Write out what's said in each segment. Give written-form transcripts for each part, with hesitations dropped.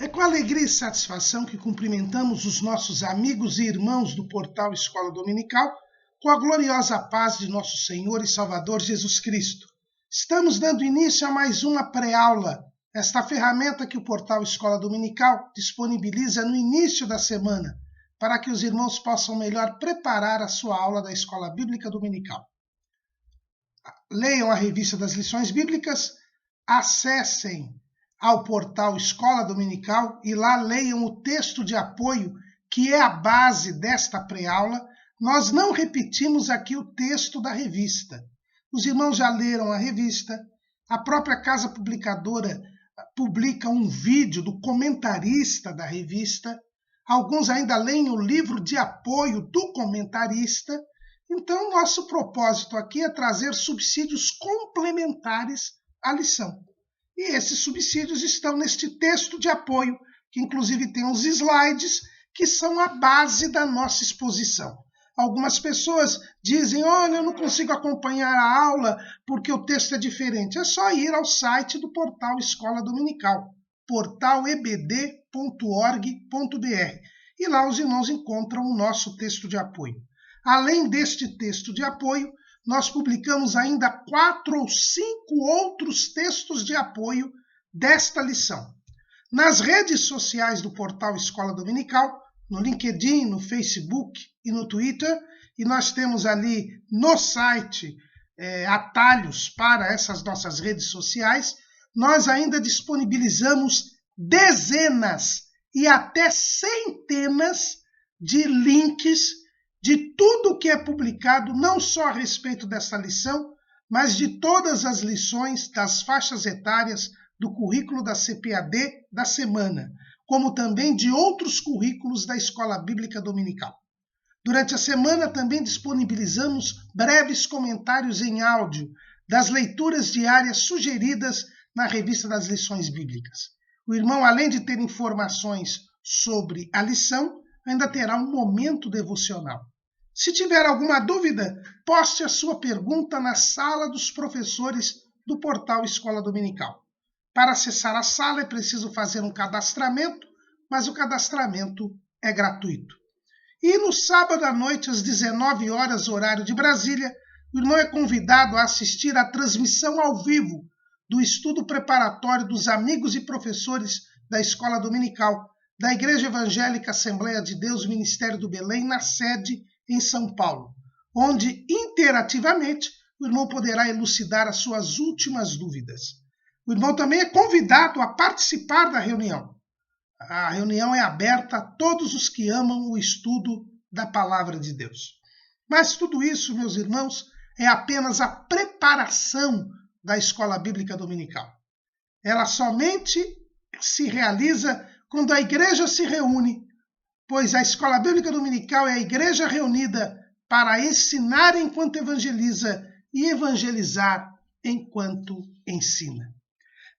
É com alegria e satisfação que cumprimentamos os nossos amigos e irmãos do portal Escola Dominical, com a gloriosa paz de nosso Senhor e Salvador Jesus Cristo. Estamos dando início a mais uma pré-aula, esta ferramenta que o portal Escola Dominical disponibiliza no início da semana, para que os irmãos possam melhor preparar a sua aula da Escola Bíblica Dominical. Leiam a revista das lições bíblicas, acessem ao portal Escola Dominical e lá leiam o texto de apoio, que é a base desta pré-aula. Nós não repetimos aqui o texto da revista. Os irmãos já leram a revista, a própria casa publicadora publica um vídeo do comentarista da revista, alguns ainda leem o livro de apoio do comentarista. Então, nosso propósito aqui é trazer subsídios complementares à lição. E esses subsídios estão neste texto de apoio, que inclusive tem uns slides que são a base da nossa exposição. Algumas pessoas dizem, olha, eu não consigo acompanhar a aula porque o texto é diferente. É só ir ao site do portal Escola Dominical, portalebd.org.br. E lá os irmãos encontram o nosso texto de apoio. Além deste texto de apoio, nós publicamos ainda 4 ou 5 outros textos de apoio desta lição. Nas redes sociais do portal Escola Dominical, no LinkedIn, no Facebook e no Twitter, e nós temos ali no site atalhos para essas nossas redes sociais, nós ainda disponibilizamos dezenas e até centenas de links de tudo o que é publicado, não só a respeito dessa lição, mas de todas as lições das faixas etárias do currículo da CPAD da semana, como também de outros currículos da Escola Bíblica Dominical. Durante a semana também disponibilizamos breves comentários em áudio das leituras diárias sugeridas na revista das lições bíblicas. O irmão, além de ter informações sobre a lição, ainda terá um momento devocional. Se tiver alguma dúvida, poste a sua pergunta na sala dos professores do portal Escola Dominical. Para acessar a sala é preciso fazer um cadastramento, mas o cadastramento é gratuito. E no sábado à noite, às 19 horas, horário de Brasília, o irmão é convidado a assistir à transmissão ao vivo do estudo preparatório dos amigos e professores da Escola Dominical, da Igreja Evangélica Assembleia de Deus Ministério do Belém, na sede em São Paulo, onde interativamente o irmão poderá elucidar as suas últimas dúvidas. O irmão também é convidado a participar da reunião. A reunião é aberta a todos os que amam o estudo da Palavra de Deus. Mas tudo isso, meus irmãos, é apenas a preparação da Escola Bíblica Dominical. Ela somente se realiza quando a igreja se reúne, pois a Escola Bíblica Dominical é a igreja reunida para ensinar enquanto evangeliza e evangelizar enquanto ensina.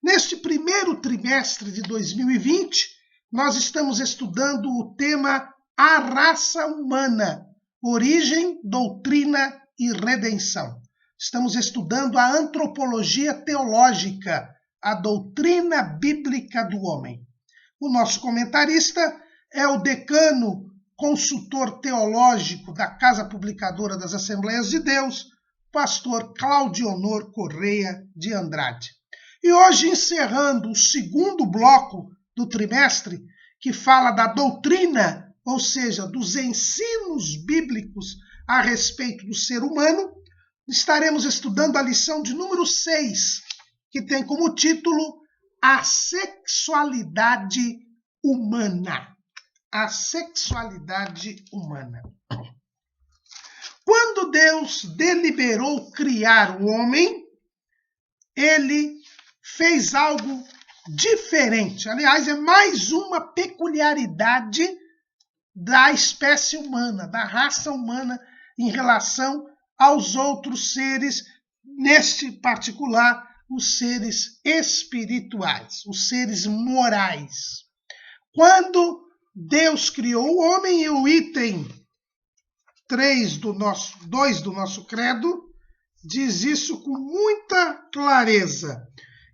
Neste primeiro trimestre de 2020, nós estamos estudando o tema A Raça Humana, Origem, Doutrina e Redenção. Estamos estudando a antropologia teológica, a doutrina bíblica do homem. O nosso comentarista é o decano, consultor teológico da Casa Publicadora das Assembleias de Deus, pastor Claudionor Correia de Andrade. E hoje, encerrando o segundo bloco do trimestre, que fala da doutrina, ou seja, dos ensinos bíblicos a respeito do ser humano, estaremos estudando a lição de número 6, que tem como título A Sexualidade Humana. A sexualidade humana. Quando Deus deliberou criar o homem, ele fez algo diferente. Aliás, é mais uma peculiaridade da espécie humana, da raça humana, em relação aos outros seres, neste particular, os seres espirituais, os seres morais. Quando Deus criou o homem, e o item 2 do nosso credo diz isso com muita clareza,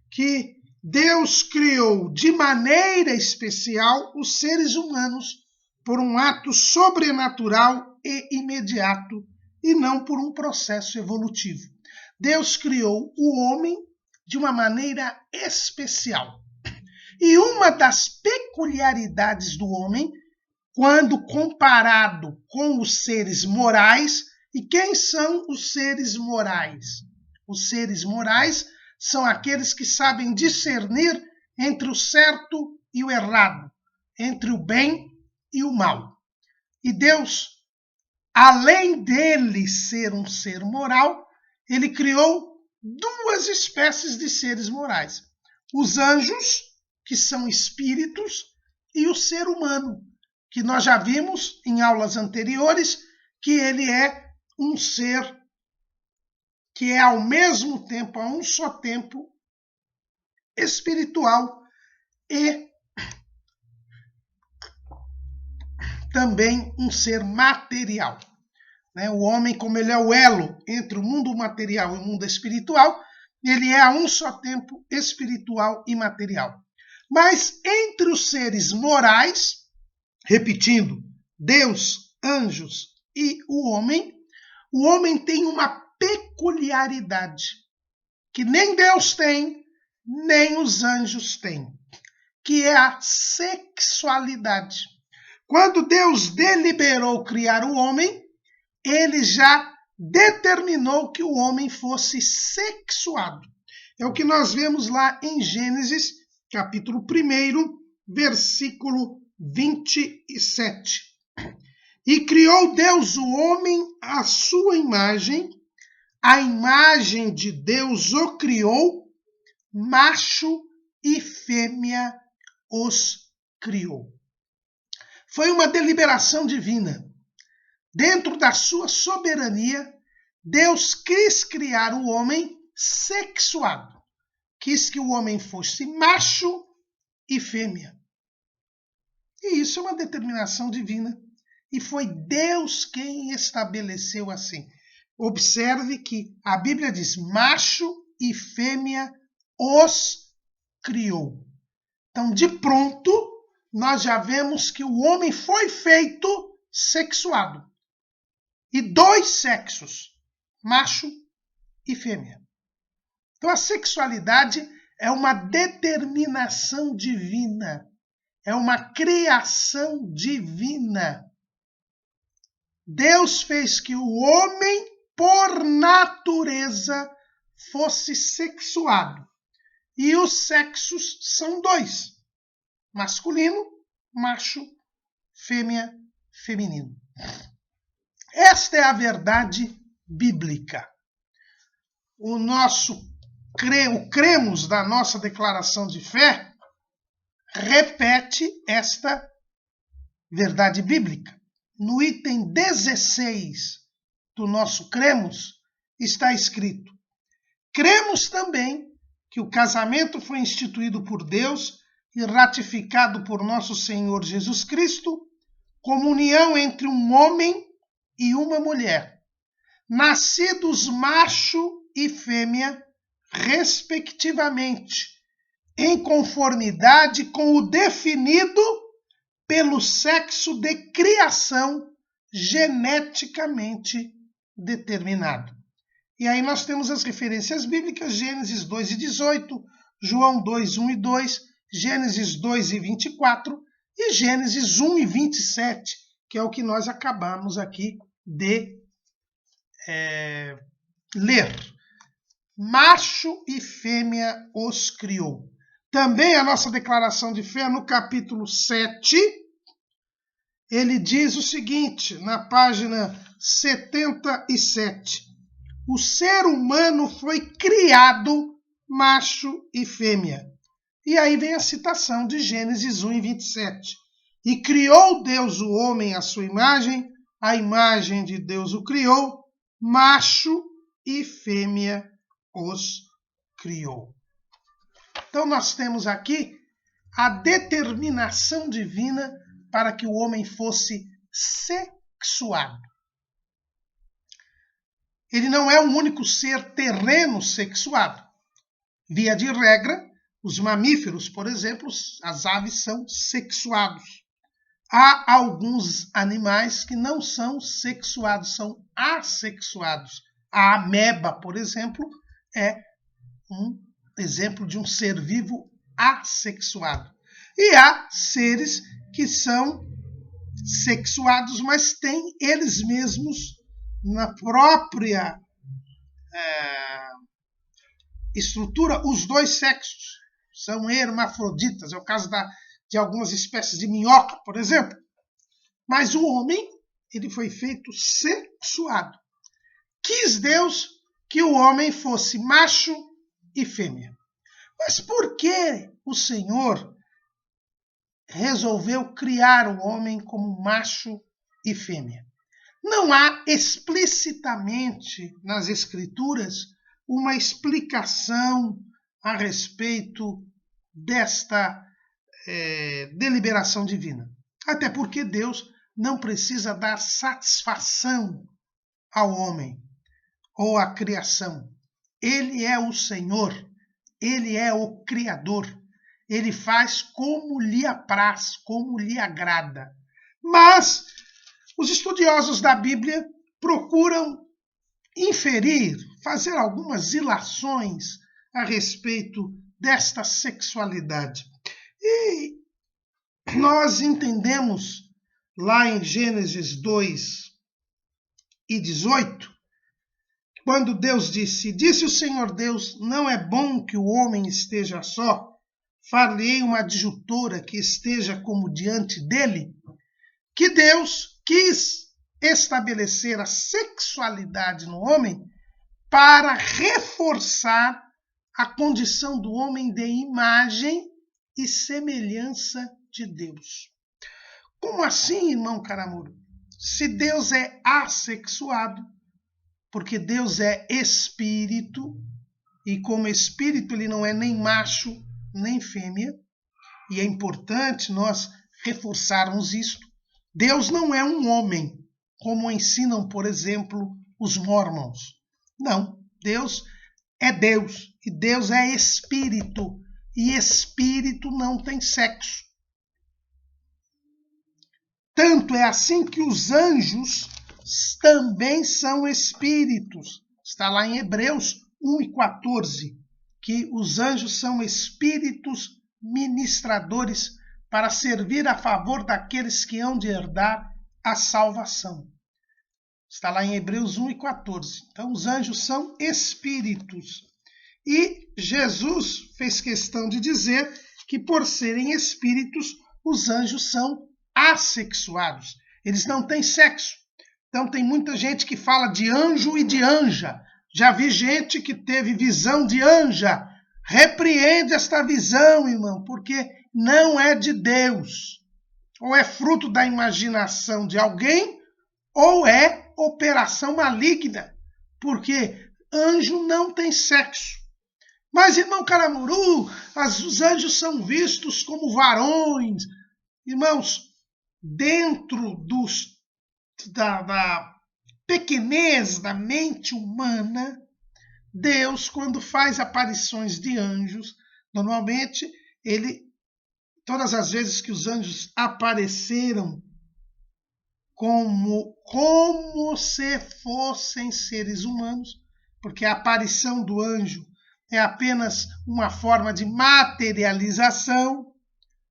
que Deus criou de maneira especial os seres humanos por um ato sobrenatural e imediato, e não por um processo evolutivo. Deus criou o homem de uma maneira especial. E uma das peculiaridades do homem, quando comparado com os seres morais, e quem são os seres morais? Os seres morais são aqueles que sabem discernir entre o certo e o errado, entre o bem e o mal. E Deus, além dele ser um ser moral, ele criou duas espécies de seres morais. Os anjos, que são espíritos, e o ser humano, que nós já vimos em aulas anteriores, que ele é um ser que é ao mesmo tempo, a um só tempo, espiritual e também um ser material. O homem, como ele é o elo entre o mundo material e o mundo espiritual, ele é a um só tempo espiritual e material. Mas entre os seres morais, repetindo, Deus, anjos e o homem tem uma peculiaridade que nem Deus tem, nem os anjos têm, que é a sexualidade. Quando Deus deliberou criar o homem, ele já determinou que o homem fosse sexuado. É o que nós vemos lá em Gênesis, capítulo 1, versículo 27. E criou Deus o homem à sua imagem, a imagem de Deus o criou, macho e fêmea os criou. Foi uma deliberação divina. Dentro da sua soberania, Deus quis criar o homem sexuado. Quis que o homem fosse macho e fêmea. E isso é uma determinação divina. E foi Deus quem estabeleceu assim. Observe que a Bíblia diz: macho e fêmea os criou. Então, de pronto, nós já vemos que o homem foi feito sexuado. E dois sexos, macho e fêmea. Então, a sexualidade é uma determinação divina. É uma criação divina. Deus fez que o homem, por natureza, fosse sexuado. E os sexos são dois: masculino, macho, fêmea, feminino. Esta é a verdade bíblica. O cremos da nossa declaração de fé repete esta verdade bíblica. No item 16 do nosso cremos está escrito: cremos também que o casamento foi instituído por Deus e ratificado por nosso Senhor Jesus Cristo como união entre um homem e uma mulher, nascidos macho e fêmea, respectivamente, em conformidade com o definido pelo sexo de criação geneticamente determinado. E aí nós temos as referências bíblicas: Gênesis 2:18, João 2:1-2, Gênesis 2:24 e Gênesis 1:27, que é o que nós acabamos aqui de ler. Macho e fêmea os criou. Também a nossa declaração de fé, no capítulo 7, ele diz o seguinte, na página 77. O ser humano foi criado macho e fêmea. E aí vem a citação de Gênesis 1:27. E criou Deus o homem à sua imagem, a imagem de Deus o criou, macho e fêmea os criou. Então nós temos aqui a determinação divina para que o homem fosse sexuado. Ele não é o único ser terreno sexuado. Via de regra, Os mamíferos, por exemplo, as aves são sexuados. Há alguns animais que não são sexuados, são assexuados. A ameba, por exemplo, é um exemplo de um ser vivo assexuado. E há seres que são sexuados, mas têm eles mesmos na própria estrutura os dois sexos. São hermafroditas, é o caso de algumas espécies de minhoca, por exemplo. Mas o homem, ele foi feito sexuado. Quis Deus que o homem fosse macho e fêmea. Mas por que o Senhor resolveu criar o homem como macho e fêmea? Não há explicitamente nas Escrituras uma explicação a respeito desta deliberação divina. Até porque Deus não precisa dar satisfação ao homem ou à criação. Ele é o Senhor, ele é o Criador. Ele faz como lhe apraz, como lhe agrada. Mas os estudiosos da Bíblia procuram inferir, fazer algumas ilações a respeito desta sexualidade. E nós entendemos lá em Gênesis 2:18, quando Deus disse o Senhor Deus, não é bom que o homem esteja só, far-lhe-ei uma adjutora que esteja como diante dele, que Deus quis estabelecer a sexualidade no homem para reforçar a condição do homem de imagem e semelhança de Deus. Como assim, irmão Caramuru? Se Deus é assexuado, porque Deus é espírito, e como espírito ele não é nem macho nem fêmea, e é importante nós reforçarmos isto. Deus não é um homem, como ensinam, por exemplo, os mormons. Não, Deus é Deus, e Deus é espírito, e espírito não tem sexo. Tanto é assim que os anjos também são espíritos. Está lá em Hebreus 1:14, que os anjos são espíritos ministradores para servir a favor daqueles que hão de herdar a salvação. Está lá em Hebreus 1:14. Então, os anjos são espíritos. E Jesus fez questão de dizer que, por serem espíritos, os anjos são assexuados. Eles não têm sexo. Então, tem muita gente que fala de anjo e de anja. Já vi gente que teve visão de anja. Repreende esta visão, irmão, porque não é de Deus. Ou é fruto da imaginação de alguém, ou é operação maligna, porque anjo não tem sexo. Mas, irmão Caramuru, os anjos são vistos como varões. Irmãos, dentro da pequenez da mente humana, Deus, quando faz aparições de anjos, normalmente, todas as vezes que os anjos apareceram como se fossem seres humanos, porque a aparição do anjo é apenas uma forma de materialização.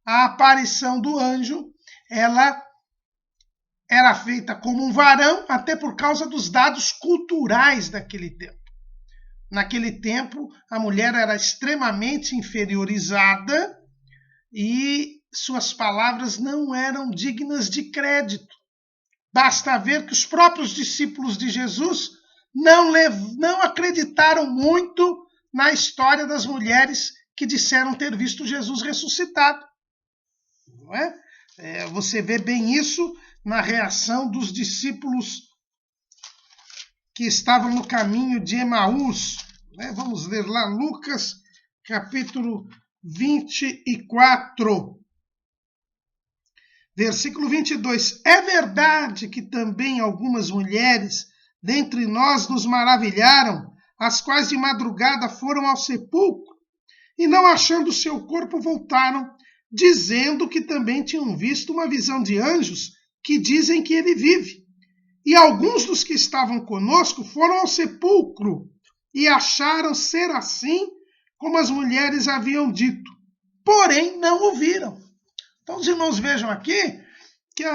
A aparição do anjo, ela era feita como um varão, até por causa dos dados culturais daquele tempo. Naquele tempo, a mulher era extremamente inferiorizada e suas palavras não eram dignas de crédito. Basta ver que os próprios discípulos de Jesus não acreditaram muito na história das mulheres que disseram ter visto Jesus ressuscitado. Não é? Você vê bem isso na reação dos discípulos que estavam no caminho de Emaús. Vamos ler lá Lucas, capítulo 24. Versículo 22. É verdade que também algumas mulheres dentre nós nos maravilharam, as quais de madrugada foram ao sepulcro e não achando seu corpo voltaram, dizendo que também tinham visto uma visão de anjos que dizem que ele vive. E alguns dos que estavam conosco foram ao sepulcro e acharam ser assim como as mulheres haviam dito, porém não o viram. Então os irmãos vejam aqui que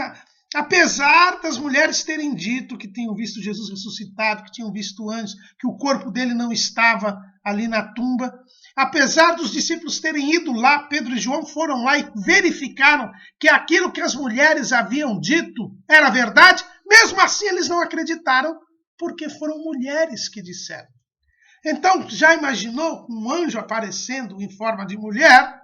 apesar das mulheres terem dito que tinham visto Jesus ressuscitado, que tinham visto anjos, que o corpo dele não estava ali na tumba, apesar dos discípulos terem ido lá, Pedro e João foram lá e verificaram que aquilo que as mulheres haviam dito era verdade, mesmo assim eles não acreditaram, porque foram mulheres que disseram. Então, já imaginou um anjo aparecendo em forma de mulher?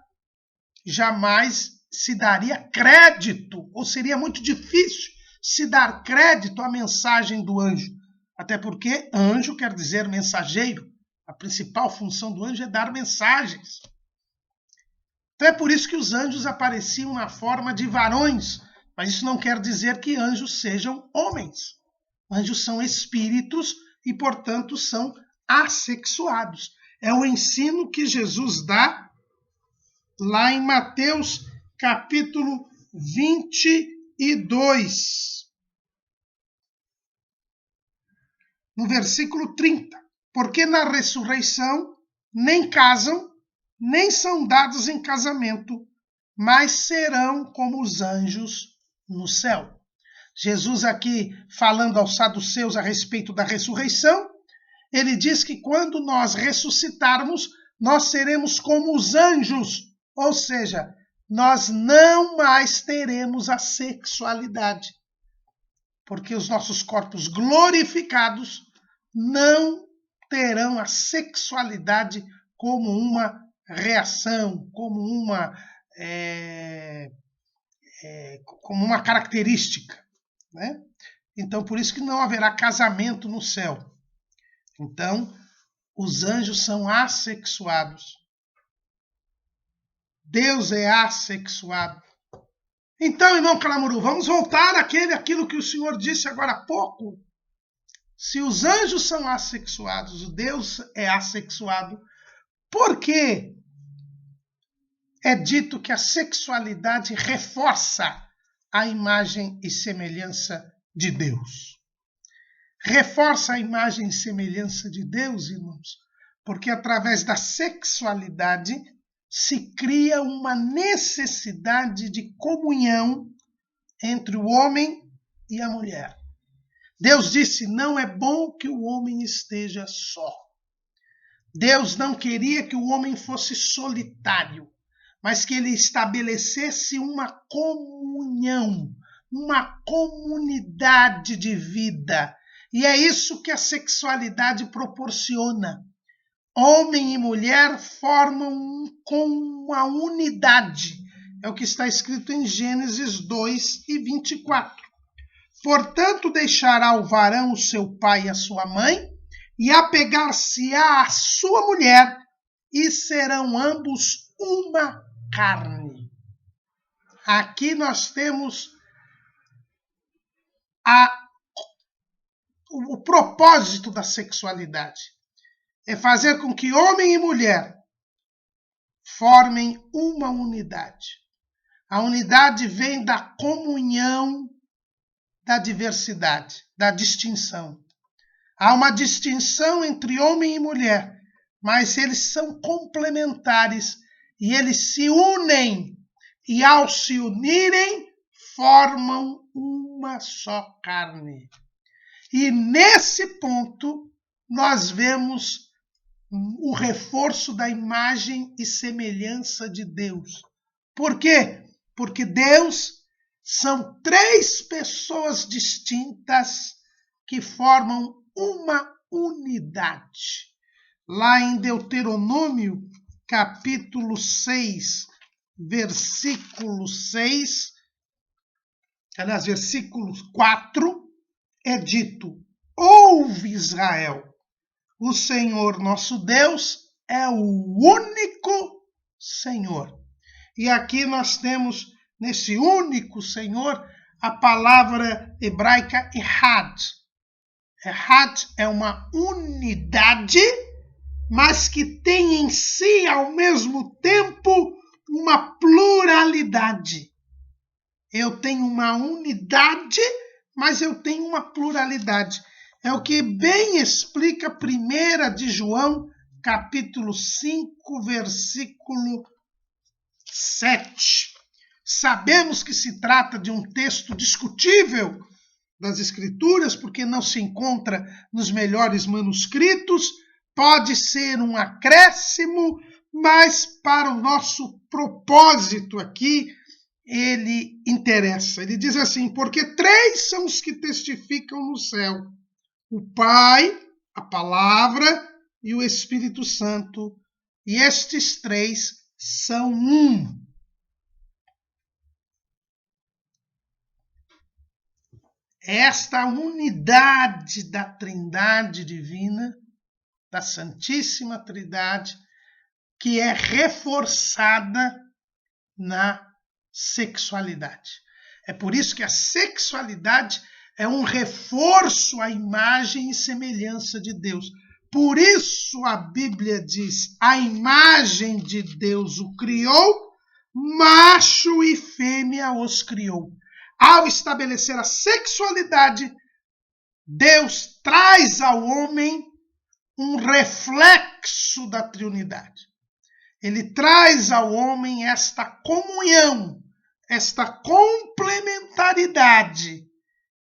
Jamais se daria crédito, ou seria muito difícil se dar crédito à mensagem do anjo. Até porque anjo quer dizer mensageiro. A principal função do anjo é dar mensagens. Então é por isso que os anjos apareciam na forma de varões. Mas isso não quer dizer que anjos sejam homens. Anjos são espíritos e, portanto, são assexuados. É o ensino que Jesus dá lá em Mateus capítulo 22, no versículo 30. Porque na ressurreição nem casam, nem são dados em casamento, mas serão como os anjos no céu. Jesus aqui falando aos saduceus a respeito da ressurreição, ele diz que quando nós ressuscitarmos, nós seremos como os anjos, ou seja, nós não mais teremos a sexualidade, porque os nossos corpos glorificados não terão a sexualidade como uma reação, como uma característica, né? Então, por isso que não haverá casamento no céu. Então, os anjos são assexuados. Deus é assexuado. Então, irmão Calamuru, vamos voltar àquilo que o senhor disse agora há pouco. Se os anjos são assexuados, o Deus é assexuado, por que é dito que a sexualidade reforça a imagem e semelhança de Deus? Reforça a imagem e semelhança de Deus, irmãos, porque através da sexualidade se cria uma necessidade de comunhão entre o homem e a mulher. Deus disse, não é bom que o homem esteja só. Deus não queria que o homem fosse solitário, mas que ele estabelecesse uma comunhão, uma comunidade de vida. E é isso que a sexualidade proporciona. Homem e mulher formam com uma unidade. É o que está escrito em Gênesis 2:24. Portanto, deixará o varão o seu pai e a sua mãe, e apegar-se-á à sua mulher, e serão ambos uma carne. Aqui nós temos o propósito da sexualidade. É fazer com que homem e mulher formem uma unidade. A unidade vem da comunhão da diversidade, da distinção. Há uma distinção entre homem e mulher, mas eles são complementares e eles se unem. E ao se unirem, formam uma só carne. E nesse ponto, nós vemos o reforço da imagem e semelhança de Deus. Por quê? Porque Deus são três pessoas distintas que formam uma unidade. Lá em Deuteronômio, capítulo 6, versículo 6, aliás, versículo 4, é dito: ouve, Israel, o Senhor nosso Deus é o único Senhor. E aqui nós temos, nesse único Senhor, a palavra hebraica Ehad. Ehad é uma unidade mas que tem em si, ao mesmo tempo, uma pluralidade. Eu tenho uma unidade, mas eu tenho uma pluralidade. É o que bem explica 1 de João, capítulo 5, versículo 7. Sabemos que se trata de um texto discutível das Escrituras, porque não se encontra nos melhores manuscritos, pode ser um acréscimo, mas para o nosso propósito aqui, ele interessa. Ele diz assim, porque 3 são os que testificam no céu, o Pai, a Palavra e o Espírito Santo, e estes 3 são um. Esta unidade da Trindade divina, da Santíssima Trindade, que é reforçada na sexualidade. É por isso que a sexualidade é um reforço à imagem e semelhança de Deus. Por isso a Bíblia diz, a imagem de Deus o criou, macho e fêmea os criou. Ao estabelecer a sexualidade, Deus traz ao homem um reflexo da Trindade. Ele traz ao homem esta comunhão, esta complementaridade,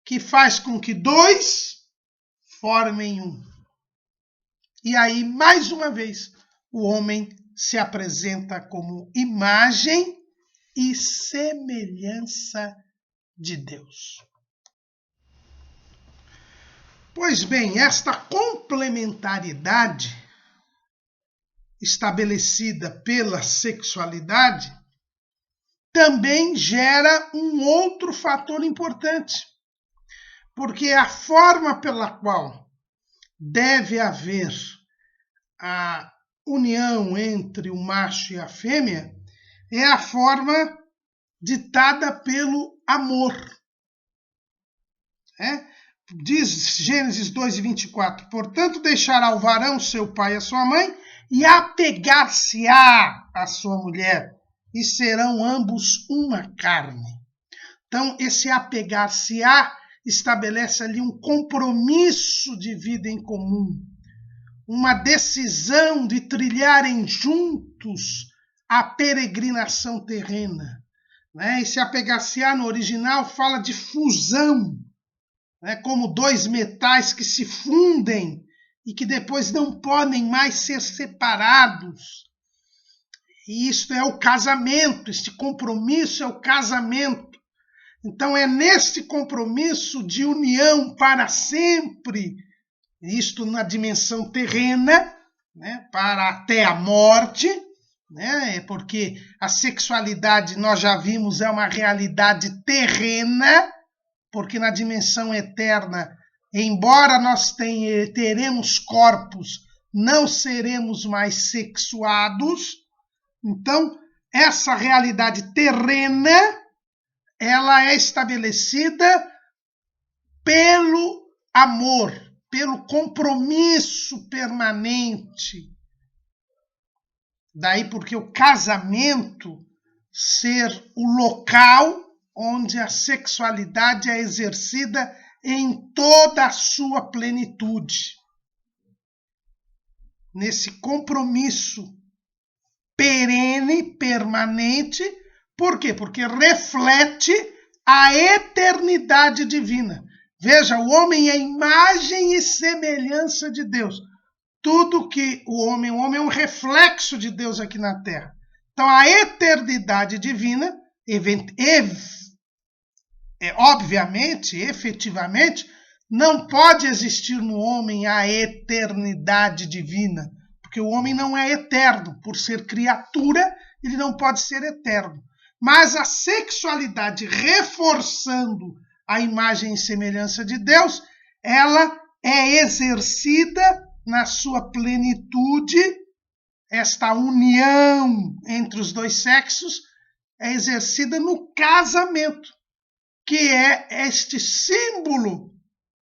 que faz com que 2 formem um. E aí, mais uma vez, o homem se apresenta como imagem e semelhança de Deus. Pois bem, esta complementaridade estabelecida pela sexualidade também gera um outro fator importante, porque a forma pela qual deve haver a união entre o macho e a fêmea é a forma ditada pelo amor. Diz Gênesis 2:24, portanto deixará o varão seu pai e a sua mãe e apegar-se-á à sua mulher e serão ambos uma carne. Então esse apegar-se-á estabelece ali um compromisso de vida em comum, uma decisão de trilharem juntos a peregrinação terrena. Esse apegar-se-á no original fala de fusão, como 2 metais que se fundem e que depois não podem mais ser separados. E isto é o casamento, este compromisso é o casamento. Então é neste compromisso de união para sempre, isto na dimensão terrena, para até a morte, porque a sexualidade, nós já vimos, é uma realidade terrena, porque na dimensão eterna, embora nós teremos corpos, não seremos mais sexuados. Então, essa realidade terrena, ela é estabelecida pelo amor, pelo compromisso permanente. Daí porque o casamento ser o local onde a sexualidade é exercida em toda a sua plenitude. Nesse compromisso perene, permanente. Por quê? Porque reflete a eternidade divina. Veja, o homem é imagem e semelhança de Deus. Tudo que o homem é um reflexo de Deus aqui na Terra. Então, a eternidade divina, obviamente, efetivamente, não pode existir no homem a eternidade divina, porque o homem não é eterno. Por ser criatura, ele não pode ser eterno. Mas a sexualidade, reforçando a imagem e semelhança de Deus, ela é exercida na sua plenitude. Esta união entre os 2 sexos é exercida no casamento, que é este símbolo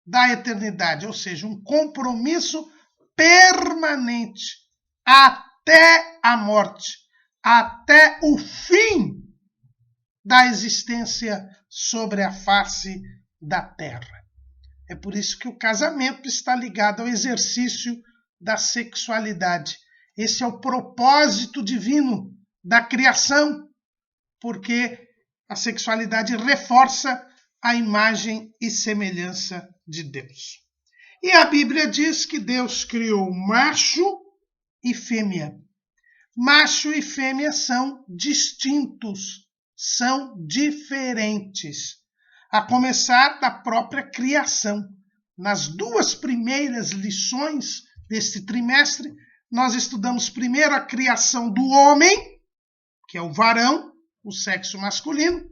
da eternidade, ou seja, um compromisso permanente até a morte, até o fim da existência sobre a face da terra. É por isso que o casamento está ligado ao exercício da sexualidade. Esse é o propósito divino da criação, porque a sexualidade reforça a imagem e semelhança de Deus. E a Bíblia diz que Deus criou macho e fêmea. Macho e fêmea são distintos, são diferentes, a começar da própria criação. Nas 2 primeiras lições deste trimestre, nós estudamos primeiro a criação do homem, que é o varão, o sexo masculino,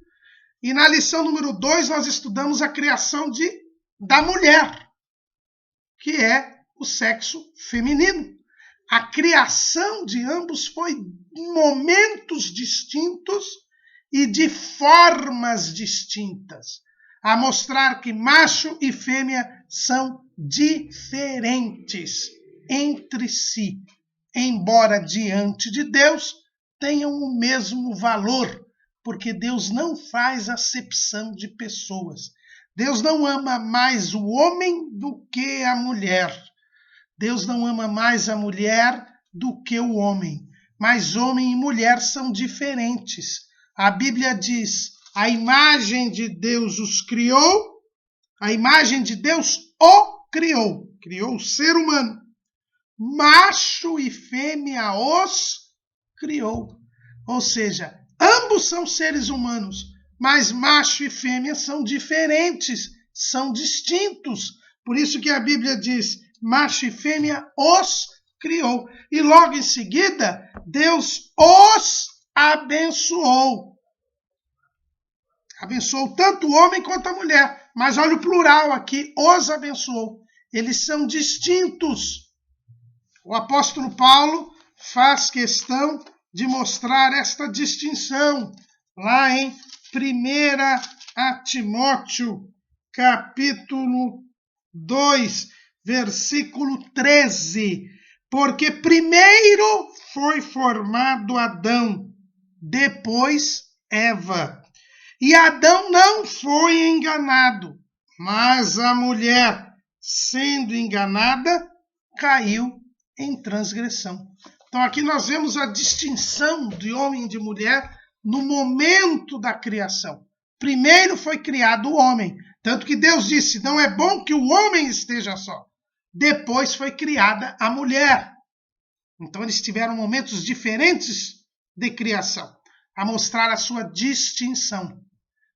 e na lição número 2 nós estudamos a criação da mulher, que é o sexo feminino. A criação de ambos foi em momentos distintos e de formas distintas, a mostrar que macho e fêmea são diferentes entre si, embora diante de Deus tenham o mesmo valor, porque Deus não faz acepção de pessoas. Deus não ama mais o homem do que a mulher. Deus não ama mais a mulher do que o homem. Mas homem e mulher são diferentes. A Bíblia diz: a imagem de Deus os criou, a imagem de Deus o criou. Criou o ser humano. Macho e fêmea os criou. Ou seja, ambos são seres humanos, mas macho e fêmea são diferentes, são distintos. Por isso que a Bíblia diz: macho e fêmea os criou. E logo em seguida, Deus os abençoou. Abençoou tanto o homem quanto a mulher. Mas olha o plural aqui, os abençoou. Eles são distintos. O apóstolo Paulo faz questão de mostrar esta distinção lá em 1 Timóteo, capítulo 2, versículo 13. Porque primeiro foi formado Adão, depois Eva. E Adão não foi enganado, mas a mulher, sendo enganada, caiu em transgressão. Então aqui nós vemos a distinção de homem e de mulher no momento da criação. Primeiro foi criado o homem, tanto que Deus disse: não é bom que o homem esteja só. Depois foi criada a mulher. Então eles tiveram momentos diferentes de criação, a mostrar a sua distinção.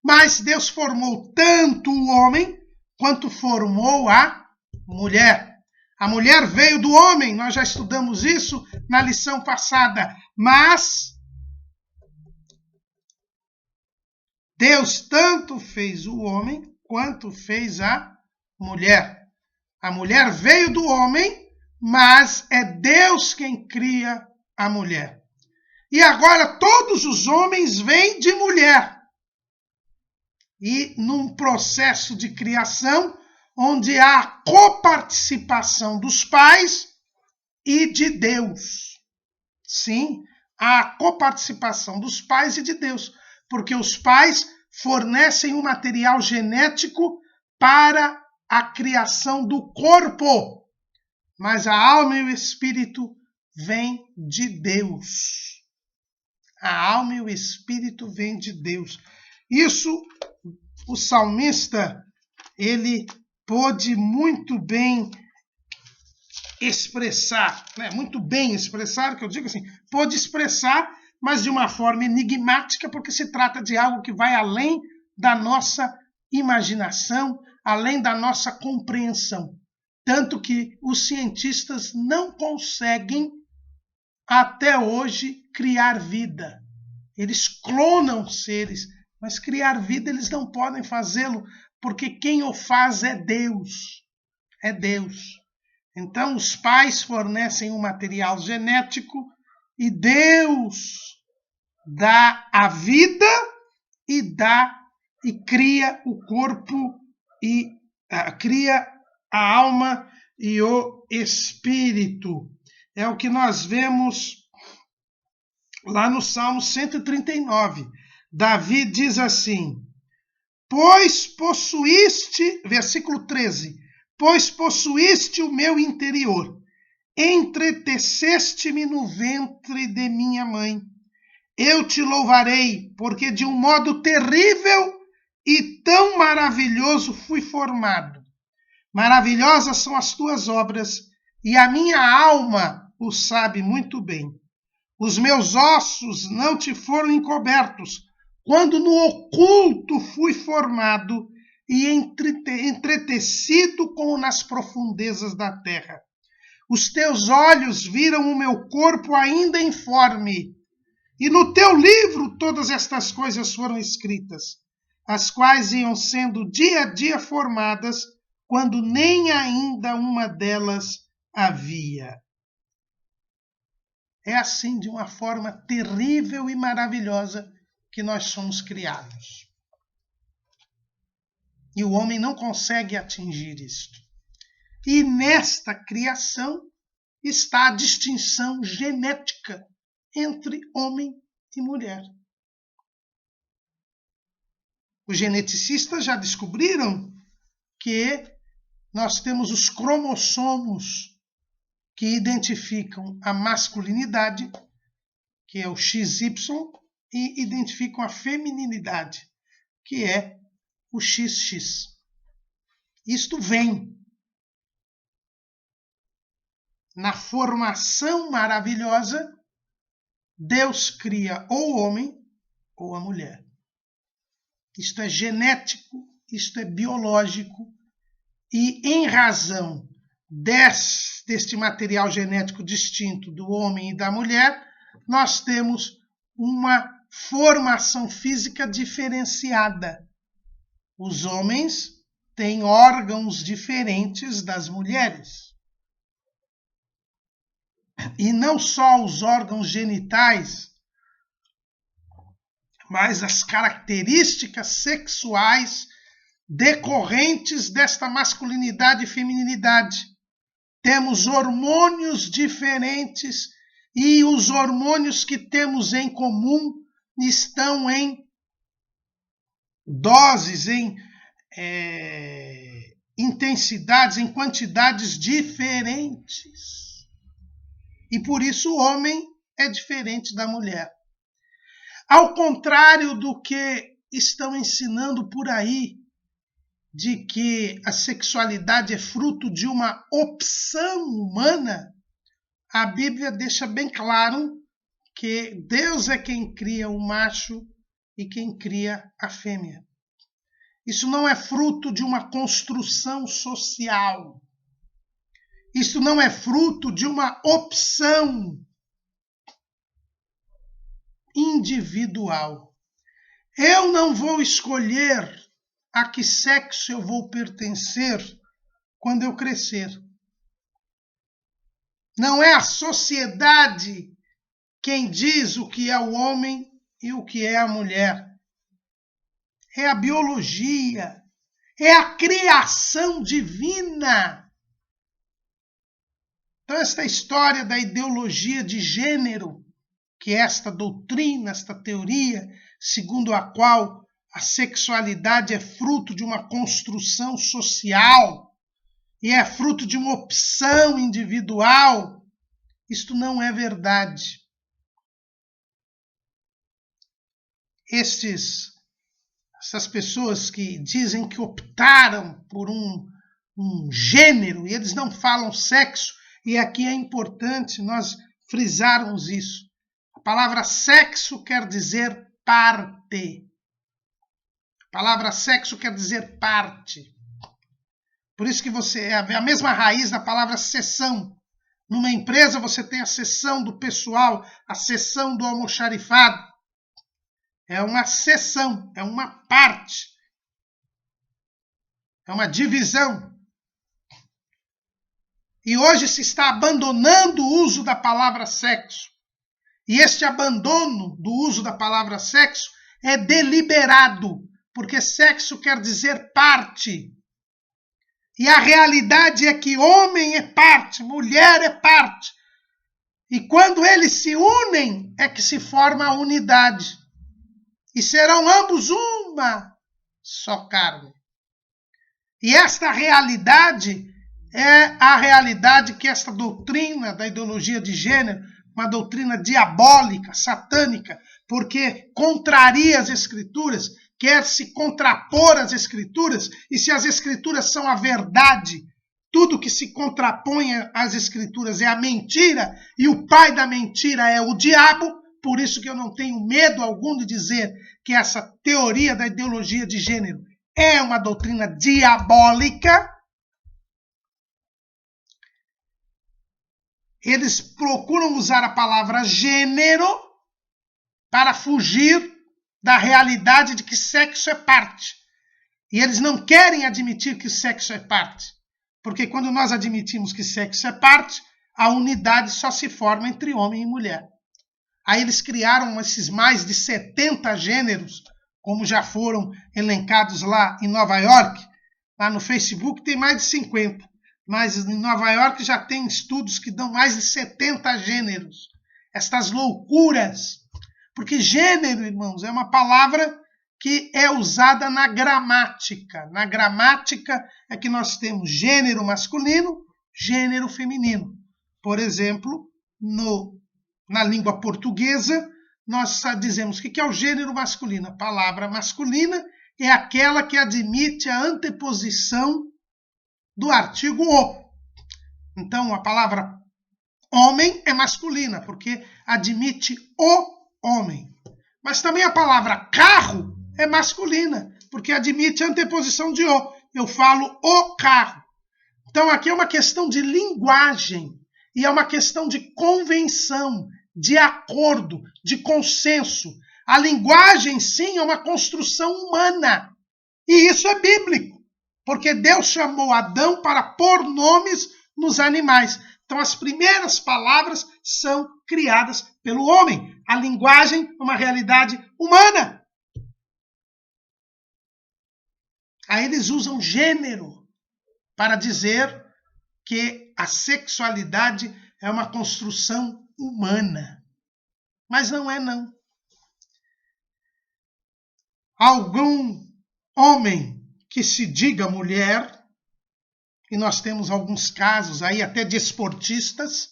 Mas Deus formou tanto o homem quanto formou a mulher. A mulher veio do homem, nós já estudamos isso na lição passada. Mas Deus tanto fez o homem quanto fez a mulher. A mulher veio do homem, mas é Deus quem cria a mulher. E agora todos os homens vêm de mulher. E num processo de criação onde há coparticipação dos pais e de Deus. Sim, há coparticipação dos pais e de Deus, porque os pais fornecem um material genético para a criação do corpo, mas a alma e o espírito vêm de Deus. A alma e o espírito vêm de Deus. Isso o salmista, ele pôde muito bem expressar, que eu digo assim, pôde expressar, mas de uma forma enigmática, porque se trata de algo que vai além da nossa imaginação, além da nossa compreensão. Tanto que os cientistas não conseguem, até hoje, criar vida. Eles clonam seres, mas criar vida eles não podem fazê-lo, porque quem o faz é Deus. É Deus. Então os pais fornecem um material genético e Deus dá a vida e cria o corpo e cria a alma e o espírito. é o que nós vemos lá no Salmo 139. Davi diz assim: pois possuíste, versículo 13, pois possuíste o meu interior, entreteceste-me no ventre de minha mãe. Eu te louvarei, porque de um modo terrível e tão maravilhoso fui formado. Maravilhosas são as tuas obras, e a minha alma o sabe muito bem. Os meus ossos não te foram encobertos, quando no oculto fui formado e entretecido como nas profundezas da terra. Os teus olhos viram o meu corpo ainda informe, e no teu livro todas estas coisas foram escritas, as quais iam sendo dia a dia formadas, quando nem ainda uma delas havia. É assim, de uma forma terrível e maravilhosa, que nós somos criados. E o homem não consegue atingir isto. E nesta criação está a distinção genética entre homem e mulher. Os geneticistas já descobriram que nós temos os cromossomos que identificam a masculinidade, que é o XY, e identificam a feminilidade, que é o XX. Isto vem na formação maravilhosa. Deus cria ou o homem ou a mulher. Isto é genético, isto é biológico, e em razão deste material genético distinto do homem e da mulher, nós temos uma formação física diferenciada. Os homens têm órgãos diferentes das mulheres. E não só os órgãos genitais, mas as características sexuais decorrentes desta masculinidade e feminilidade. Temos hormônios diferentes, e os hormônios que temos em comum estão em doses, em intensidades, em quantidades diferentes. E por isso o homem é diferente da mulher. Ao contrário do que estão ensinando por aí, de que a sexualidade é fruto de uma opção humana, a Bíblia deixa bem claro que Deus é quem cria o macho e quem cria a fêmea. Isso não é fruto de uma construção social. Isso não é fruto de uma opção individual. Eu não vou escolher a que sexo eu vou pertencer quando eu crescer. Não é a sociedade quem diz o que é o homem e o que é a mulher. É a biologia, é a criação divina. Então, esta história da ideologia de gênero, que é esta doutrina, esta teoria, segundo a qual a sexualidade é fruto de uma construção social e é fruto de uma opção individual, isto não é verdade. Essas pessoas que dizem que optaram por um gênero, e eles não falam sexo, e aqui é importante nós frisarmos isso. A palavra sexo quer dizer parte. A palavra sexo quer dizer parte. Por isso que é a mesma raiz da palavra seção. Numa empresa você tem a seção do pessoal, a seção do almoxarifado. É uma seção, é uma parte. É uma divisão. E hoje se está abandonando o uso da palavra sexo. E este abandono do uso da palavra sexo é deliberado, porque sexo quer dizer parte. E a realidade é que homem é parte, mulher é parte. E quando eles se unem, é que se forma a unidade. E serão ambos uma só carne. E esta realidade é a realidade que esta doutrina da ideologia de gênero, uma doutrina diabólica, satânica, porque contraria as Escrituras, quer se contrapor às Escrituras, e se as Escrituras são a verdade, tudo que se contrapõe às Escrituras é a mentira, e o pai da mentira é o diabo. Por isso que eu não tenho medo algum de dizer que essa teoria da ideologia de gênero é uma doutrina diabólica. Eles procuram usar a palavra gênero para fugir da realidade de que sexo é parte. E eles não querem admitir que sexo é parte. Porque quando nós admitimos que sexo é parte, a unidade só se forma entre homem e mulher. Aí eles criaram esses mais de 70 gêneros, como já foram elencados lá em Nova York. Lá no Facebook tem mais de 50. Mas em Nova York já tem estudos que dão mais de 70 gêneros. Estas loucuras. Porque gênero, irmãos, é uma palavra que é usada na gramática. Na gramática é que nós temos gênero masculino, gênero feminino. Por exemplo, na língua portuguesa, nós dizemos que é o gênero masculino. A palavra masculina é aquela que admite a anteposição do artigo o. Então, a palavra homem é masculina, porque admite o homem. Mas também a palavra carro é masculina, porque admite a anteposição de o. Eu falo o carro. Então, aqui é uma questão de linguagem, e é uma questão de convenção, de acordo, de consenso. A linguagem, sim, é uma construção humana. E isso é bíblico, porque Deus chamou Adão para pôr nomes nos animais. Então, as primeiras palavras são criadas pelo homem. A linguagem é uma realidade humana. Aí eles usam gênero para dizer que a sexualidade é uma construção humana. Mas não é, não. Algum homem que se diga mulher, e nós temos alguns casos aí até de esportistas,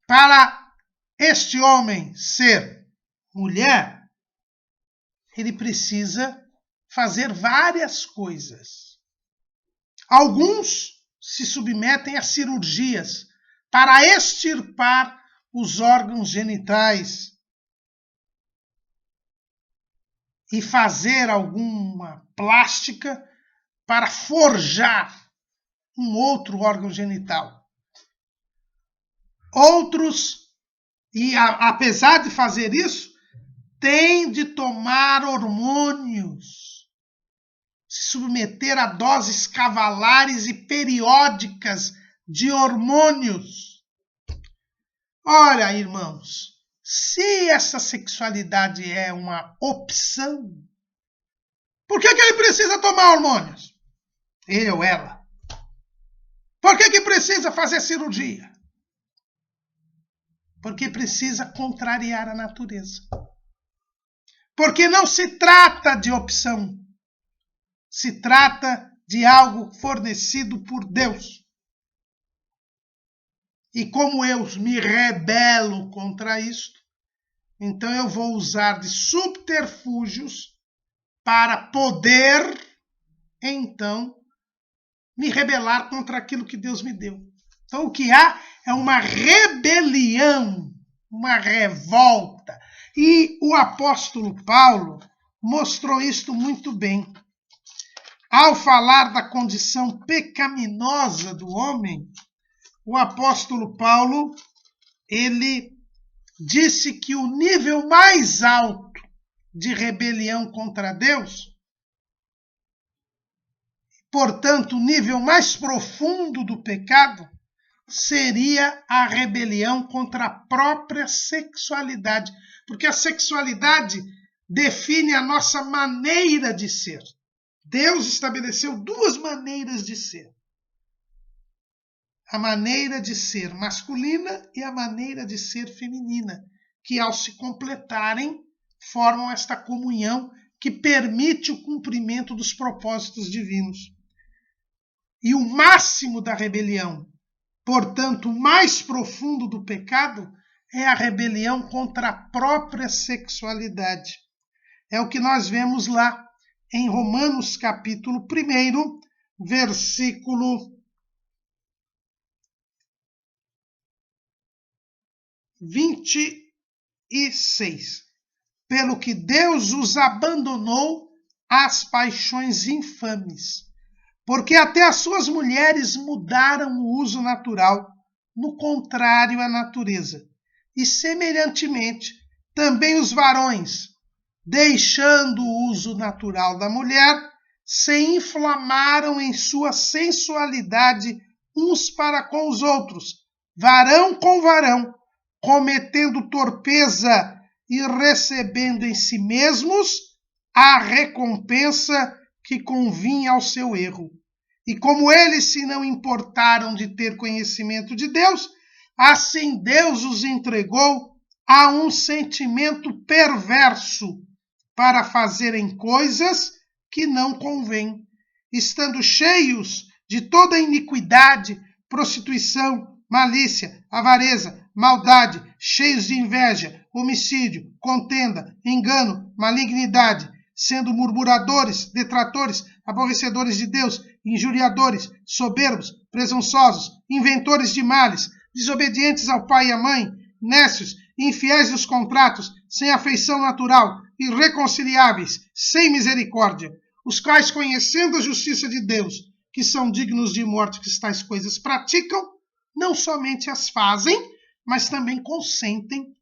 para este homem ser mulher, ele precisa fazer várias coisas. Alguns se submetem a cirurgias para extirpar os órgãos genitais e fazer alguma plástica para forjar um outro órgão genital. Outros, e apesar de fazer isso, têm de tomar hormônios, se submeter a doses cavalares e periódicas de hormônios. Olha, irmãos, se essa sexualidade é uma opção, por que ele precisa tomar hormônios? Ele ou ela. Por que precisa fazer cirurgia? Porque precisa contrariar a natureza. Porque não se trata de opção. Se trata de algo fornecido por Deus. E como eu me rebelo contra isto, então eu vou usar de subterfúgios para poder, então, me rebelar contra aquilo que Deus me deu. Então o que há é uma rebelião, uma revolta. E o apóstolo Paulo mostrou isto muito bem. Ao falar da condição pecaminosa do homem, o apóstolo Paulo, ele disse que o nível mais alto de rebelião contra Deus, portanto, o nível mais profundo do pecado, seria a rebelião contra a própria sexualidade. Porque a sexualidade define a nossa maneira de ser. Deus estabeleceu duas maneiras de ser. a maneira de ser masculina e a maneira de ser feminina, que ao se completarem formam esta comunhão que permite o cumprimento dos propósitos divinos. E o máximo da rebelião, portanto, o mais profundo do pecado, é a rebelião contra a própria sexualidade. É o que nós vemos lá em Romanos capítulo 1, versículo 26. Pelo que Deus os abandonou às paixões infames, porque até as suas mulheres mudaram o uso natural, no contrário à natureza. E, semelhantemente, também os varões, deixando o uso natural da mulher, se inflamaram em sua sensualidade uns para com os outros, varão com varão, cometendo torpeza e recebendo em si mesmos a recompensa que convinha ao seu erro. E como eles se não importaram de ter conhecimento de Deus, assim Deus os entregou a um sentimento perverso para fazerem coisas que não convêm, estando cheios de toda iniquidade, prostituição, malícia, avareza, maldade, cheios de inveja, homicídio, contenda, engano, malignidade, sendo murmuradores, detratores, aborrecedores de Deus, injuriadores, soberbos, presunçosos, inventores de males, desobedientes ao pai e à mãe, nécios, infiéis dos contratos, sem afeição natural, irreconciliáveis, sem misericórdia, os quais, conhecendo a justiça de Deus, que são dignos de morte, que tais coisas praticam, não somente as fazem, mas também consentem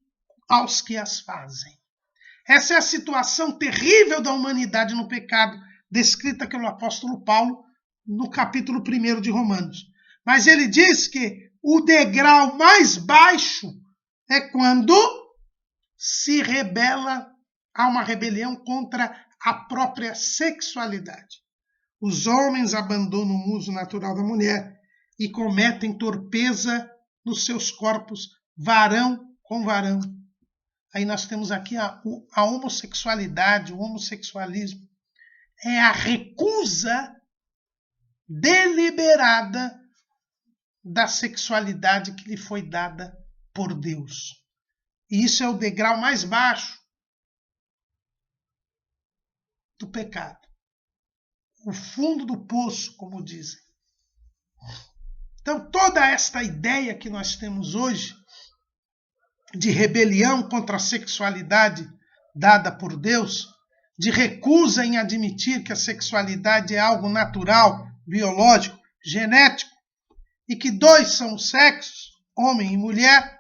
aos que as fazem. Essa é a situação terrível da humanidade no pecado, descrita pelo apóstolo Paulo no capítulo 1 de Romanos. Mas ele diz que o degrau mais baixo é quando se rebela, há uma rebelião contra a própria sexualidade. Os homens abandonam o uso natural da mulher e cometem torpeza nos seus corpos, varão com varão. Aí nós temos aqui a homossexualidade, o homossexualismo. É a recusa deliberada da sexualidade que lhe foi dada por Deus. E isso é o degrau mais baixo do pecado. O fundo do poço, como dizem. Então, toda esta ideia que nós temos hoje de rebelião contra a sexualidade dada por Deus, de recusa em admitir que a sexualidade é algo natural, biológico, genético, e que dois são os sexos, homem e mulher,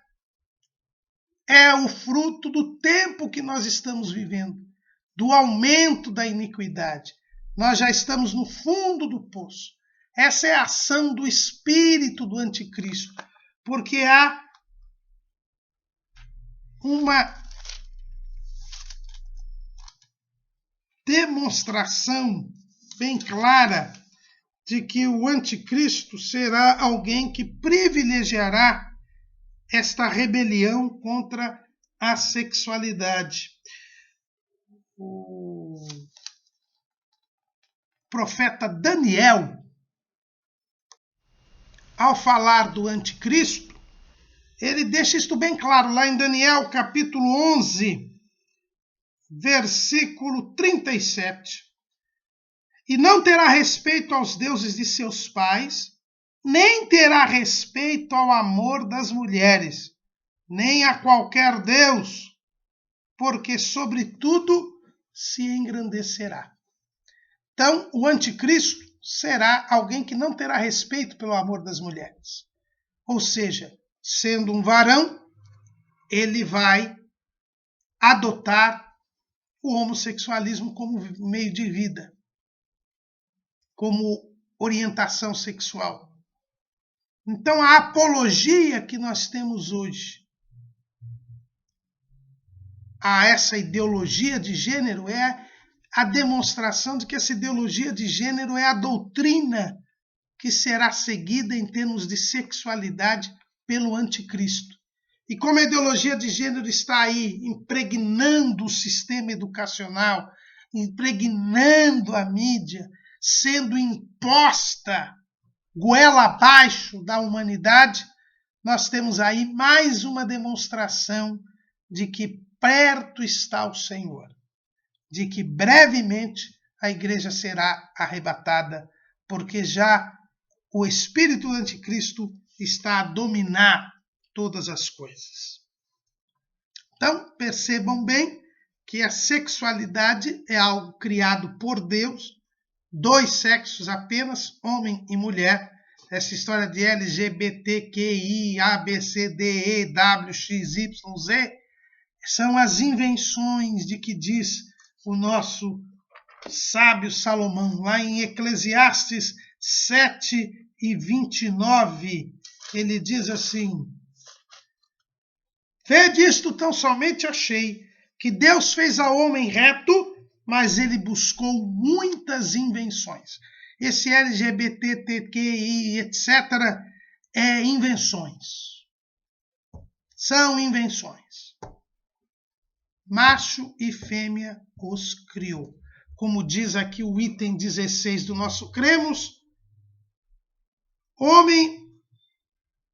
é o fruto do tempo que nós estamos vivendo, do aumento da iniquidade. Nós já estamos no fundo do poço. Essa é a ação do espírito do anticristo, porque há uma demonstração bem clara de que o anticristo será alguém que privilegiará esta rebelião contra a sexualidade. O profeta Daniel, ao falar do anticristo, ele deixa isto bem claro, lá em Daniel capítulo 11, versículo 37. E não terá respeito aos deuses de seus pais, nem terá respeito ao amor das mulheres, nem a qualquer deus, porque sobre tudo se engrandecerá. Então, o anticristo será alguém que não terá respeito pelo amor das mulheres. Ou seja, sendo um varão, ele vai adotar o homossexualismo como meio de vida, como orientação sexual. Então, a apologia que nós temos hoje a essa ideologia de gênero é a demonstração de que essa ideologia de gênero é a doutrina que será seguida em termos de sexualidade pelo anticristo. E como a ideologia de gênero está aí impregnando o sistema educacional, impregnando a mídia, sendo imposta goela abaixo da humanidade, nós temos aí mais uma demonstração de que perto está o Senhor, de que brevemente a igreja será arrebatada, porque já o espírito do anticristo está a dominar todas as coisas. Então, percebam bem que a sexualidade é algo criado por Deus, 2 sexos apenas, homem e mulher. Essa história de LGBTQI, ABCDE, WXYZ, são as invenções de que diz o nosso sábio Salomão, lá em Eclesiastes 7:29, ele diz assim: vede isto tão somente achei, que Deus fez ao homem reto, mas ele buscou muitas invenções. Esse LGBTQI, etc., é invenções. São invenções. Macho e fêmea os criou. Como diz aqui o item 16 do nosso Cremos, homem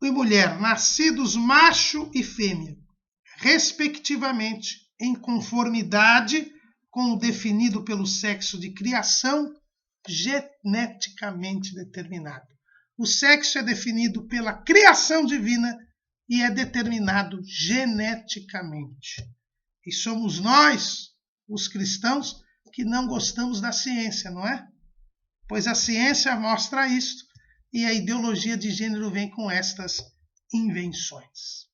e mulher, nascidos macho e fêmea, respectivamente, em conformidade com o definido pelo sexo de criação, geneticamente determinado. O sexo é definido pela criação divina e é determinado geneticamente. E somos nós, os cristãos, que não gostamos da ciência, não é? Pois a ciência mostra isto e a ideologia de gênero vem com estas invenções.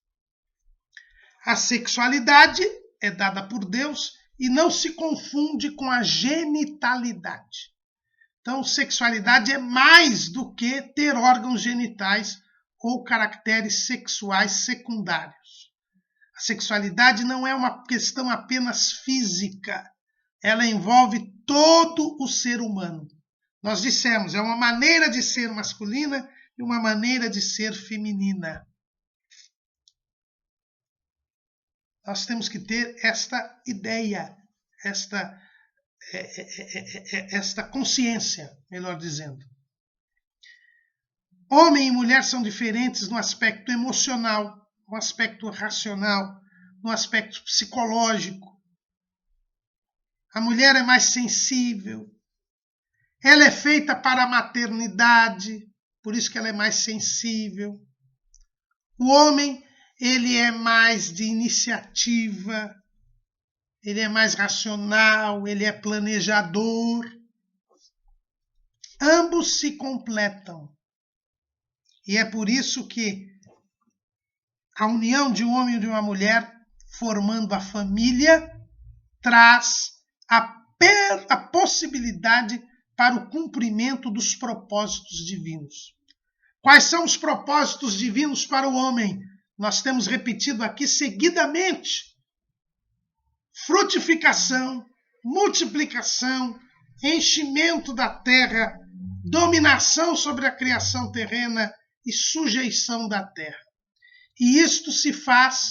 A sexualidade é dada por Deus e não se confunde com a genitalidade. Então, sexualidade é mais do que ter órgãos genitais ou caracteres sexuais secundários. A sexualidade não é uma questão apenas física, ela envolve todo o ser humano. Nós dissemos, é uma maneira de ser masculina e uma maneira de ser feminina. Nós temos que ter esta ideia, esta consciência, melhor dizendo. Homem e mulher são diferentes no aspecto emocional, no aspecto racional, no aspecto psicológico. A mulher é mais sensível. Ela é feita para a maternidade, por isso que ela é mais sensível. O homem, ele é mais de iniciativa, ele é mais racional, ele é planejador. Ambos se completam. E é por isso que a união de um homem e de uma mulher, formando a família, traz a possibilidade para o cumprimento dos propósitos divinos. Quais são os propósitos divinos para o homem? Nós temos repetido aqui seguidamente: frutificação, multiplicação, enchimento da terra, dominação sobre a criação terrena e sujeição da terra. E isto se faz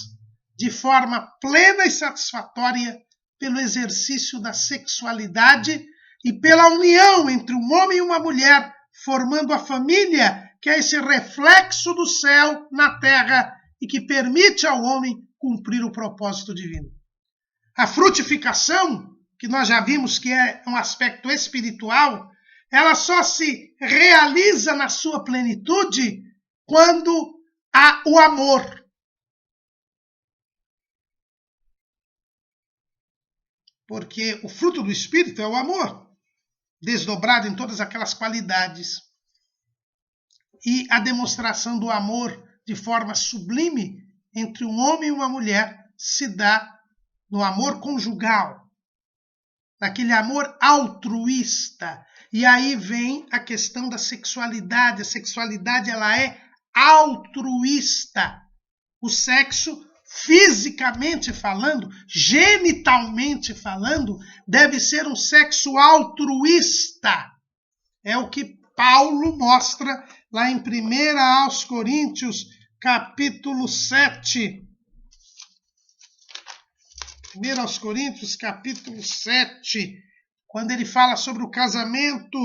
de forma plena e satisfatória pelo exercício da sexualidade e pela união entre um homem e uma mulher, formando a família, que é esse reflexo do céu na terra e que permite ao homem cumprir o propósito divino. A frutificação, que nós já vimos que é um aspecto espiritual, ela só se realiza na sua plenitude quando há o amor. Porque o fruto do Espírito é o amor, desdobrado em todas aquelas qualidades. E a demonstração do amor de forma sublime entre um homem e uma mulher se dá no amor conjugal, naquele amor altruísta. E aí vem a questão da sexualidade. A sexualidade, ela é altruísta. O sexo, fisicamente falando, genitalmente falando, deve ser um sexo altruísta. É o que Paulo mostra lá em 1 aos Coríntios, capítulo 7. 1 aos Coríntios, capítulo 7, quando ele fala sobre o casamento,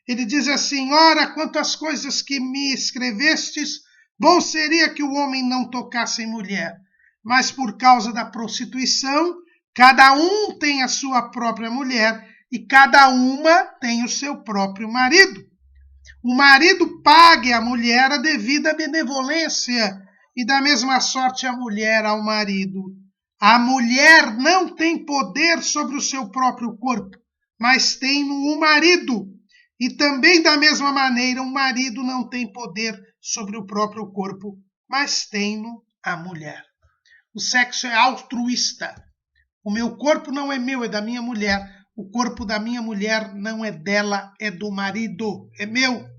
ele diz assim: ora, quanto às coisas que me escrevestes, bom seria que o homem não tocasse em mulher, mas por causa da prostituição, cada um tem a sua própria mulher e cada uma tem o seu próprio marido. O marido pague à mulher a devida benevolência e da mesma sorte a mulher ao marido. A mulher não tem poder sobre o seu próprio corpo, mas tem-no o marido. E também da mesma maneira, o marido não tem poder sobre o próprio corpo, mas tem-no a mulher. O sexo é altruísta. O meu corpo não é meu, é da minha mulher. O corpo da minha mulher não é dela, é do marido, é meu.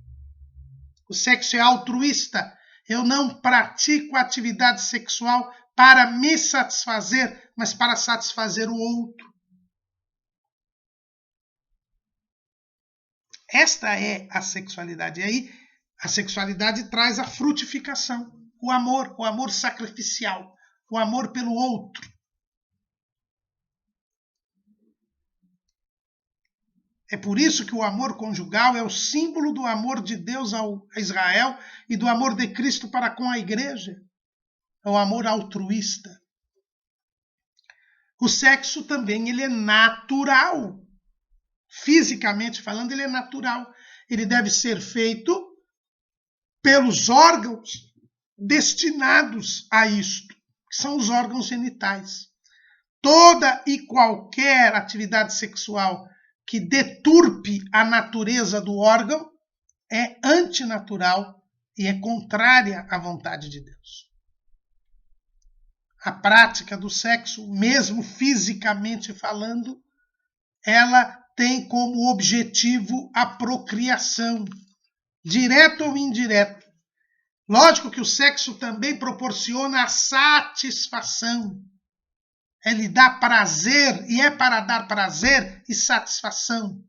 O sexo é altruísta. Eu não pratico atividade sexual para me satisfazer, mas para satisfazer o outro. Esta é a sexualidade. E aí, a sexualidade traz a frutificação, o amor sacrificial, o amor pelo outro. É por isso que o amor conjugal é o símbolo do amor de Deus a Israel e do amor de Cristo para com a igreja. É o amor altruísta. O sexo também ele é natural. Fisicamente falando, ele é natural. Ele deve ser feito pelos órgãos destinados a isto, que são os órgãos genitais. Toda e qualquer atividade sexual que deturpe a natureza do órgão é antinatural e é contrária à vontade de Deus. A prática do sexo, mesmo fisicamente falando, ela tem como objetivo a procriação, direto ou indireto. Lógico que o sexo também proporciona a satisfação. Ele dá prazer e é para dar prazer e satisfação.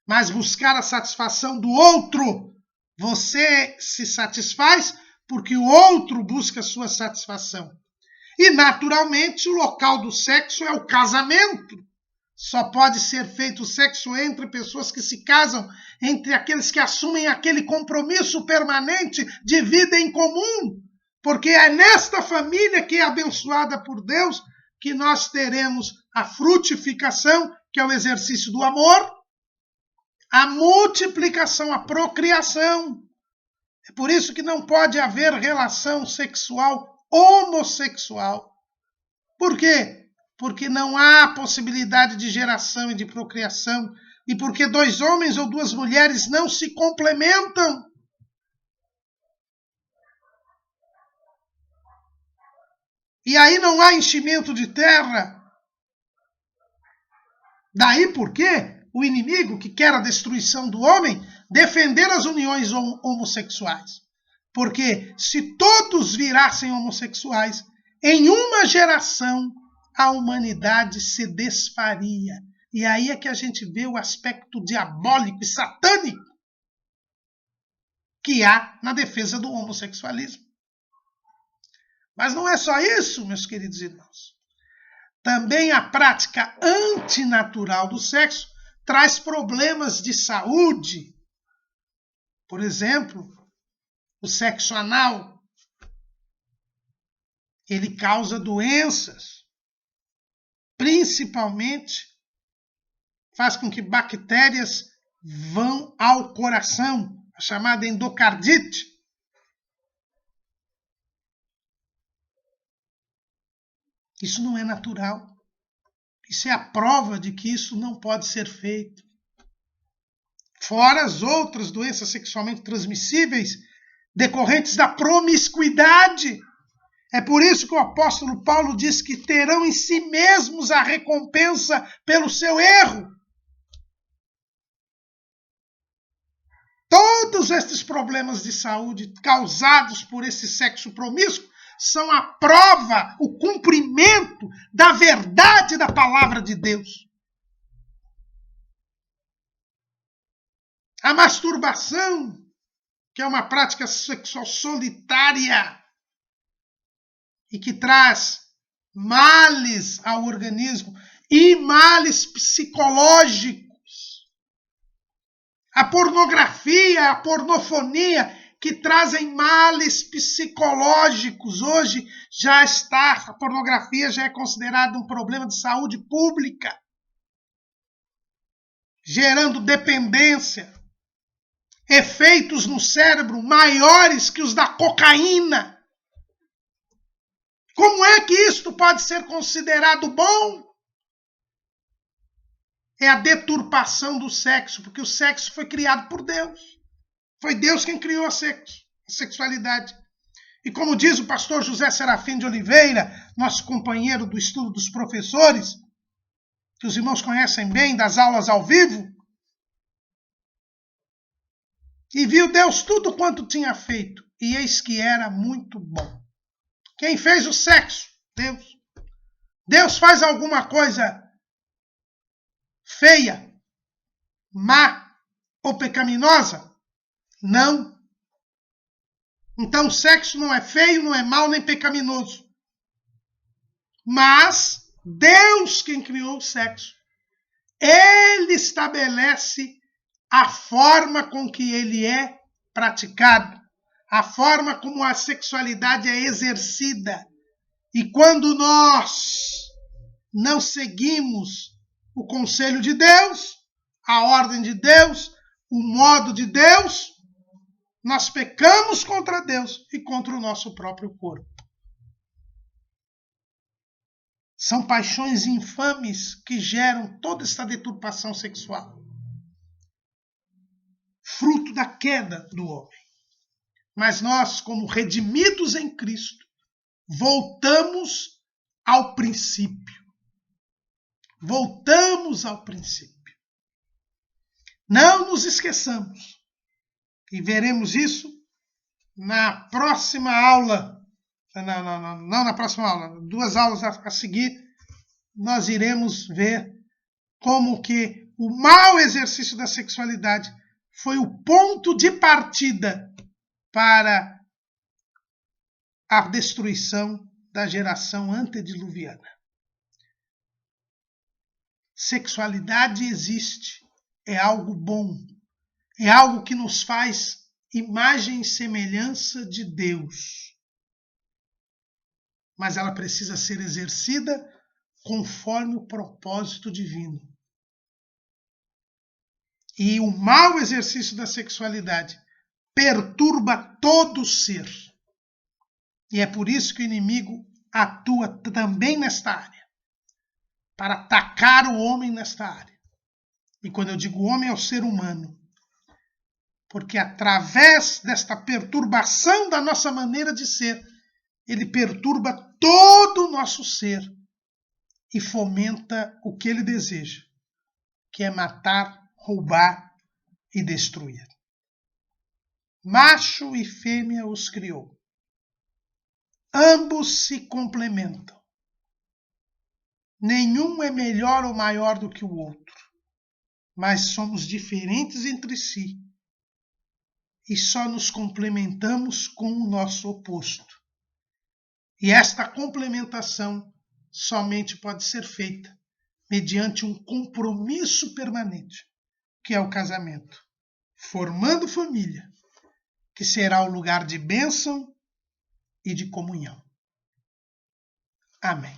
Mas buscar a satisfação do outro, você se satisfaz porque o outro busca a sua satisfação. E, naturalmente, o local do sexo é o casamento. Só pode ser feito o sexo entre pessoas que se casam, entre aqueles que assumem aquele compromisso permanente de vida em comum. Porque é nesta família que é abençoada por Deus que nós teremos a frutificação, que é o exercício do amor, a multiplicação, a procriação. É por isso que não pode haver relação sexual homossexual. Por quê? Porque não há possibilidade de geração e de procriação, e porque 2 homens ou 2 mulheres não se complementam. E aí não há enchimento de terra. Daí porque o inimigo, que quer a destruição do homem, defender as uniões homossexuais. Porque se todos virassem homossexuais, em uma geração a humanidade se desfaria. E aí é que a gente vê o aspecto diabólico e satânico que há na defesa do homossexualismo. Mas não é só isso, meus queridos irmãos. Também a prática antinatural do sexo traz problemas de saúde. Por exemplo, o sexo anal, ele causa doenças, principalmente faz com que bactérias vão ao coração, a chamada endocardite. Isso não é natural. Isso é a prova de que isso não pode ser feito. Fora as outras doenças sexualmente transmissíveis decorrentes da promiscuidade. É por isso que o apóstolo Paulo diz que terão em si mesmos a recompensa pelo seu erro. Todos estes problemas de saúde causados por esse sexo promíscuo são a prova, o cumprimento da verdade da palavra de Deus. A masturbação, que é uma prática sexual solitária e que traz males ao organismo e males psicológicos. A pornografia, a pornofonia, que trazem males psicológicos. Hoje a pornografia já é considerada um problema de saúde pública, gerando dependência, efeitos no cérebro maiores que os da cocaína. Como é que isto pode ser considerado bom? É a deturpação do sexo, porque o sexo foi criado por Deus. Foi Deus quem criou a sexualidade. E como diz o pastor José Serafim de Oliveira, nosso companheiro do estudo dos professores, que os irmãos conhecem bem, das aulas ao vivo, e viu Deus tudo quanto tinha feito, e eis que era muito bom. Quem fez o sexo? Deus. Deus faz alguma coisa feia, má ou pecaminosa? Não. Então o sexo não é feio, não é mau, nem pecaminoso. Mas Deus quem criou o sexo. Ele estabelece a forma com que ele é praticado, a forma como a sexualidade é exercida. E quando nós não seguimos o conselho de Deus, a ordem de Deus, o modo de Deus, nós pecamos contra Deus e contra o nosso próprio corpo. São paixões infames que geram toda essa deturpação sexual. Fruto da queda do homem. Mas nós, como redimidos em Cristo, voltamos ao princípio. Voltamos ao princípio. Não nos esqueçamos. E veremos isso na próxima aula. Não na próxima aula. 2 aulas a seguir, nós iremos ver como que o mau exercício da sexualidade foi o ponto de partida para a destruição da geração antediluviana. Sexualidade existe, é algo bom, é algo que nos faz imagem e semelhança de Deus. Mas ela precisa ser exercida conforme o propósito divino. E o mau exercício da sexualidade perturba todo o ser. E é por isso que o inimigo atua também nesta área, para atacar o homem nesta área. E quando eu digo homem, é o ser humano. Porque através desta perturbação da nossa maneira de ser, ele perturba todo o nosso ser e fomenta o que ele deseja, que é matar, roubar e destruir. Macho e fêmea os criou. Ambos se complementam. Nenhum é melhor ou maior do que o outro, mas somos diferentes entre si e só nos complementamos com o nosso oposto. E esta complementação somente pode ser feita mediante um compromisso permanente, que é o casamento, formando família, que será o lugar de bênção e de comunhão. Amém.